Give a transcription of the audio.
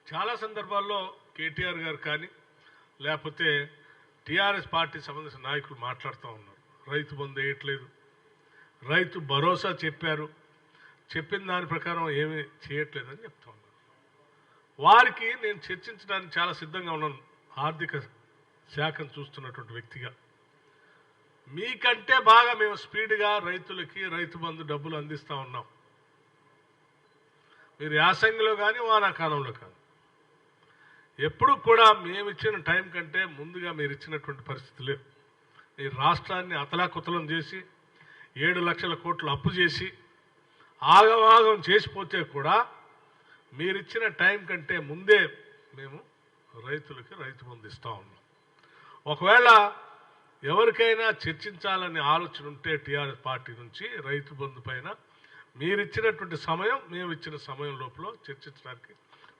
చాలా సందర్భాల్లో కేటీఆర్ గారు కానీ లేకపోతే టీఆర్ఎస్ పార్టీ సంబంధించిన నాయకులు మాట్లాడుతూ ఉన్నారు. రైతు బంధు వేయట్లేదు, రైతు భరోసా చెప్పారు, చెప్పిన దాని ప్రకారం ఏమీ చేయట్లేదని చెప్తా ఉన్నారు. వారికి నేను చర్చించడానికి చాలా సిద్ధంగా ఉన్నాను. ఆర్థిక శాఖను చూస్తున్నటువంటి వ్యక్తిగా మీకంటే బాగా మేము స్పీడ్గా రైతులకి రైతు బంధు డబ్బులు అందిస్తూ ఉన్నాం. మీరు యాసంగిలో కానీ వానాకాలంలో కానీ ఎప్పుడు కూడా మేము ఇచ్చిన టైం కంటే ముందుగా మీరు ఇచ్చినటువంటి పరిస్థితి లేదు. ఈ రాష్ట్రాన్ని అతలాకుతలం చేసి 7 లక్షల కోట్లు అప్పు చేసి ఆగమాగం చేసిపోతే కూడా మీరిచ్చిన టైం కంటే ముందే మేము రైతులకి రైతు బంధు ఇస్తూ ఉన్నాం. ఒకవేళ ఎవరికైనా చర్చించాలనే ఆలోచన ఉంటే టీఆర్ఎస్ పార్టీ నుంచి రైతు బంధు పైన మీరిచ్చినటువంటి సమయం మేము ఇచ్చిన సమయం లోపల చర్చించడానికి